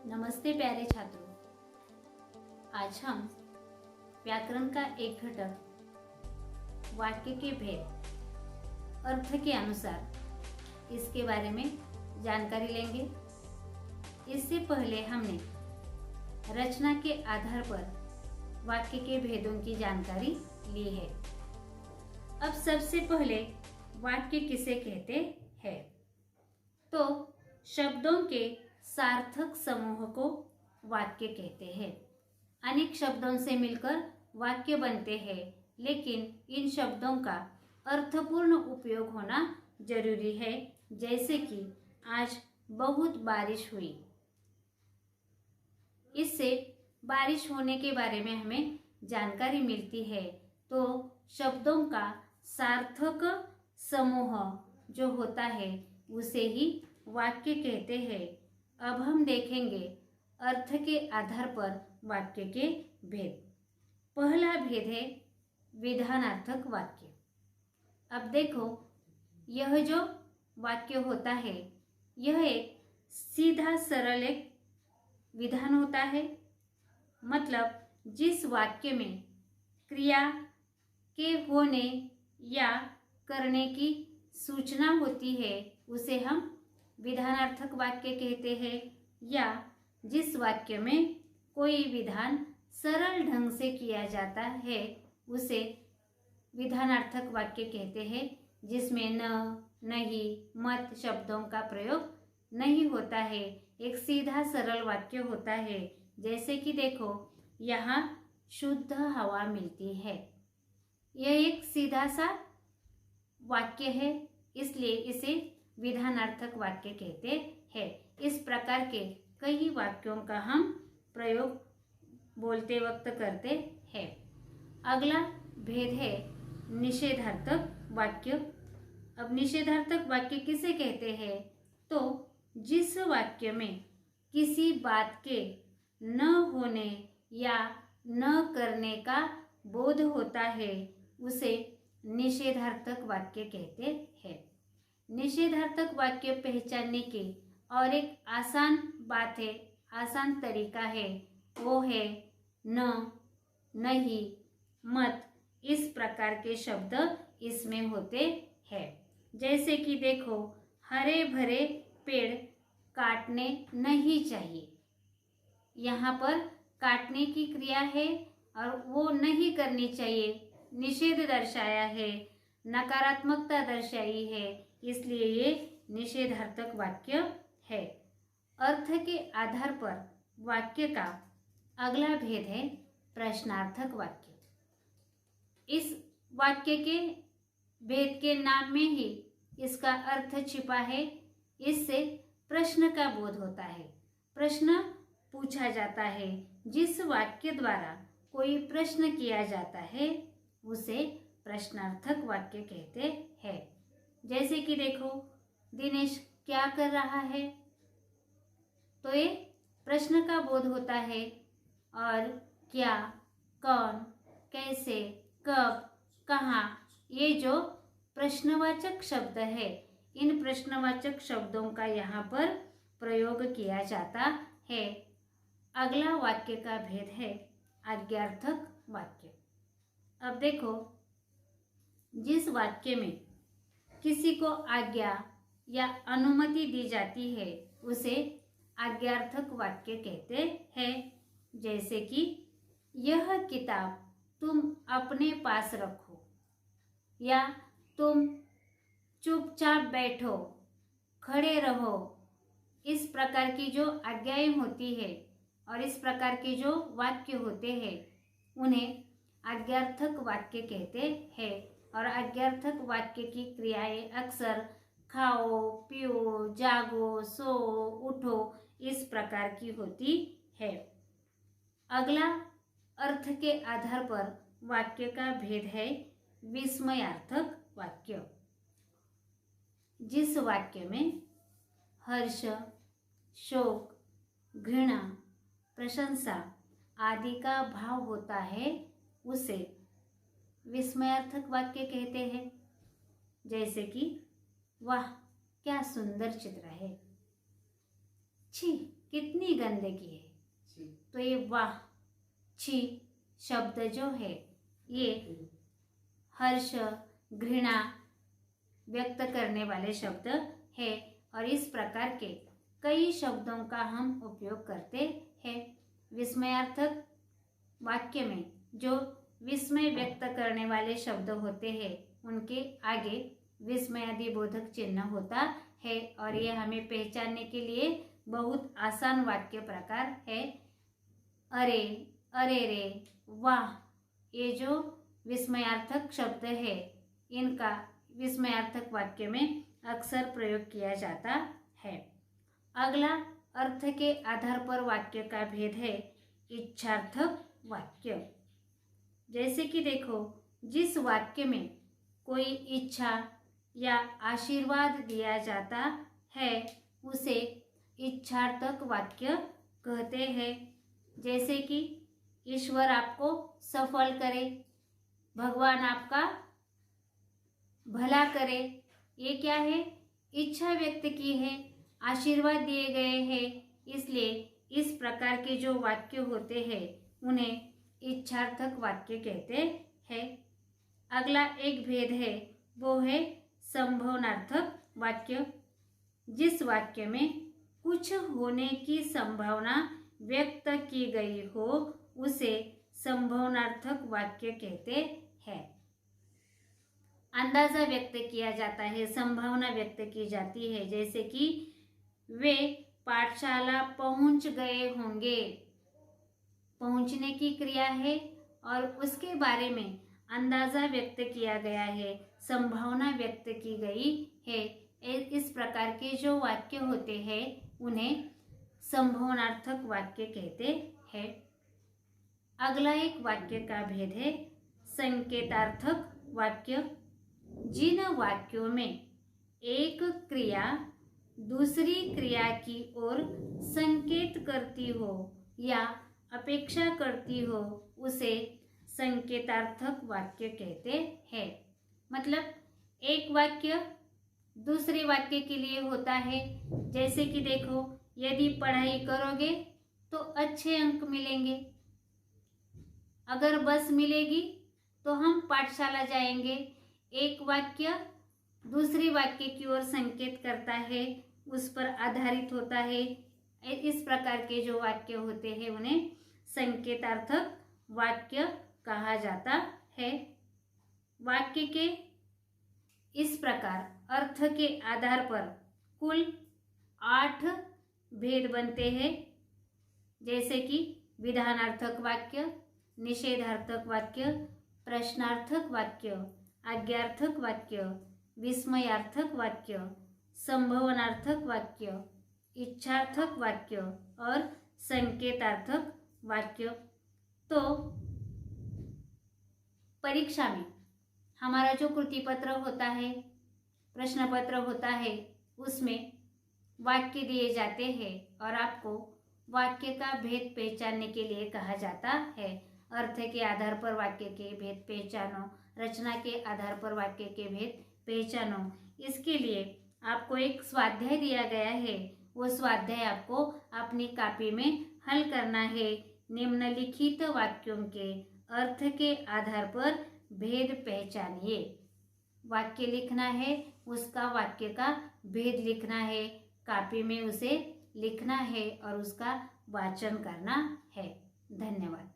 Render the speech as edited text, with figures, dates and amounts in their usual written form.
नमस्ते प्यारे छात्रों। आज हम व्याकरण का एक घटक वाक्य के भेद अर्थ के अनुसार इसके बारे में जानकारी लेंगे। इससे पहले हमने रचना के आधार पर वाक्य के भेदों की जानकारी ली है। अब सबसे पहले वाक्य किसे कहते हैं? तो शब्दों के सार्थक समूह को वाक्य कहते हैं। अनेक शब्दों से मिलकर वाक्य बनते हैं, लेकिन इन शब्दों का अर्थपूर्ण उपयोग होना जरूरी है। जैसे कि आज बहुत बारिश हुई, इससे बारिश होने के बारे में हमें जानकारी मिलती है। तो शब्दों का सार्थक समूह जो होता है उसे ही वाक्य कहते हैं। अब हम देखेंगे अर्थ के आधार पर वाक्य के भेद। पहला भेद है विधानार्थक वाक्य। अब देखो, यह जो वाक्य होता है यह एक सीधा सरल एक विधान होता है। मतलब जिस वाक्य में क्रिया के होने या करने की सूचना होती है उसे हम विधानार्थक वाक्य कहते हैं, या जिस वाक्य में कोई विधान सरल ढंग से किया जाता है उसे विधानार्थक वाक्य कहते हैं, जिसमें न, नहीं, मत शब्दों का प्रयोग नहीं होता है। एक सीधा सरल वाक्य होता है। जैसे कि देखो, यहाँ शुद्ध हवा मिलती है। यह एक सीधा सा वाक्य है, इसलिए इसे विधानार्थक वाक्य कहते हैं। इस प्रकार के कई वाक्यों का हम प्रयोग बोलते वक्त करते हैं। अगला भेद है निषेधार्थक वाक्य। अब निषेधार्थक वाक्य किसे कहते हैं? तो जिस वाक्य में किसी बात के न होने या न करने का बोध होता है उसे निषेधार्थक वाक्य कहते हैं। निषेधार्थक वाक्य पहचानने की और एक आसान बात है, आसान तरीका है, वो है न, नहीं, मत। इस प्रकार के शब्द इसमें होते हैं। जैसे कि देखो, हरे भरे पेड़ काटने नहीं चाहिए। यहाँ पर काटने की क्रिया है और वो नहीं करनी चाहिए, निषेध दर्शाया है, नकारात्मकता दर्शाई है, इसलिए ये निषेधार्थक वाक्य है। अर्थ के आधार पर वाक्य का अगला भेद है प्रश्नार्थक वाक्य। इस वाक्य के भेद के नाम में ही इसका अर्थ छिपा है। इससे प्रश्न का बोध होता है, प्रश्न पूछा जाता है। जिस वाक्य द्वारा कोई प्रश्न किया जाता है उसे प्रश्नार्थक वाक्य कहते हैं। जैसे कि देखो, दिनेश क्या कर रहा है? तो ये प्रश्न का बोध होता है। और क्या, कौन, कैसे, कब, कहाँ, ये जो प्रश्नवाचक शब्द है, इन प्रश्नवाचक शब्दों का यहाँ पर प्रयोग किया जाता है। अगला वाक्य का भेद है आज्ञार्थक वाक्य। अब देखो, जिस वाक्य में किसी को आज्ञा या अनुमति दी जाती है उसे आज्ञार्थक वाक्य कहते हैं। जैसे कि यह किताब तुम अपने पास रखो, या तुम चुपचाप बैठो, खड़े रहो। इस प्रकार की जो आज्ञाएं होती है और इस प्रकार के जो वाक्य होते हैं उन्हें आज्ञार्थक वाक्य कहते हैं। और आज्ञार्थक वाक्य की क्रियाएं अक्सर खाओ, पियो, जागो, सो, उठो, इस प्रकार की होती है। अगला अर्थ के आधार पर वाक्य का भेद है विस्मयार्थक वाक्य। जिस वाक्य में हर्ष, शोक, घृणा, प्रशंसा आदि का भाव होता है उसे विस्मयार्थक वाक्य कहते हैं। जैसे कि वाह क्या सुंदर चित्र है, छी कितनी गंदगी है। तो ये वाह छी शब्द जो है ये हर्ष घृणा व्यक्त करने वाले शब्द है और इस प्रकार के कई शब्दों का हम उपयोग करते हैं। विस्मयार्थक वाक्य में जो विस्मय व्यक्त करने वाले शब्द होते हैं उनके आगे विस्मयादिबोधक चिन्ह होता है और यह हमें पहचानने के लिए बहुत आसान वाक्य प्रकार है। अरे, अरे रे, वाह, ये जो विस्मयार्थक शब्द है इनका विस्मयार्थक वाक्य में अक्सर प्रयोग किया जाता है। अगला अर्थ के आधार पर वाक्य का भेद है इच्छार्थक वाक्य। जैसे कि देखो, जिस वाक्य में कोई इच्छा या आशीर्वाद दिया जाता है उसे इच्छार्थक वाक्य कहते हैं। जैसे कि ईश्वर आपको सफल करे, भगवान आपका भला करे, ये क्या है? इच्छा व्यक्त की है, आशीर्वाद दिए गए हैं। इसलिए इस प्रकार के जो वाक्य होते हैं उन्हें इच्छार्थक वाक्य कहते हैं। अगला एक भेद है वो है संभावनार्थक वाक्य। जिस वाक्य में कुछ होने की संभावना व्यक्त की गई हो उसे संभावनार्थक वाक्य कहते हैं। अंदाजा व्यक्त किया जाता है, संभावना व्यक्त की जाती है। जैसे कि वे पाठशाला पहुंच गए होंगे, पहुंचने की क्रिया है और उसके बारे में अंदाजा व्यक्त किया गया है, संभावना व्यक्त की गई है। इस प्रकार के जो वाक्य होते हैं उन्हें संभावनार्थक वाक्य कहते हैं। अगला एक वाक्य का भेद है संकेतार्थक वाक्य। जिन वाक्यों में एक क्रिया दूसरी क्रिया की ओर संकेत करती हो या अपेक्षा करती हो उसे संकेतार्थक वाक्य कहते हैं। मतलब एक वाक्य दूसरे वाक्य के लिए होता है। जैसे कि देखो, यदि पढ़ाई करोगे तो अच्छे अंक मिलेंगे, अगर बस मिलेगी तो हम पाठशाला जाएंगे। एक वाक्य दूसरी वाक्य की ओर संकेत करता है, उस पर आधारित होता है। इस प्रकार के जो वाक्य होते हैं उन्हें संकेतार्थक वाक्य कहा जाता है। वाक्य के इस प्रकार अर्थ के आधार पर कुल 8 भेद बनते हैं। जैसे कि विधानार्थक वाक्य, निषेधार्थक वाक्य, प्रश्नार्थक वाक्य, आज्ञार्थक वाक्य, विस्मयार्थक वाक्य, संभावनार्थक वाक्य, इच्छार्थक वाक्य और संकेतार्थक वाक्य। तो परीक्षा में हमारा जो कृति पत्र होता है, प्रश्न पत्र होता है, उसमें वाक्य दिए जाते हैं और आपको वाक्य का भेद पहचानने के लिए कहा जाता है। अर्थ के आधार पर वाक्य के भेद पहचानो, रचना के आधार पर वाक्य के भेद पहचानो। इसके लिए आपको एक स्वाध्याय दिया गया है, वो स्वाध्याय आपको अपनी कॉपी में हल करना है। निम्नलिखित वाक्यों के अर्थ के आधार पर भेद पहचानिए। वाक्य लिखना है, उसका वाक्य का भेद लिखना है, कॉपी में उसे लिखना है और उसका वाचन करना है। धन्यवाद।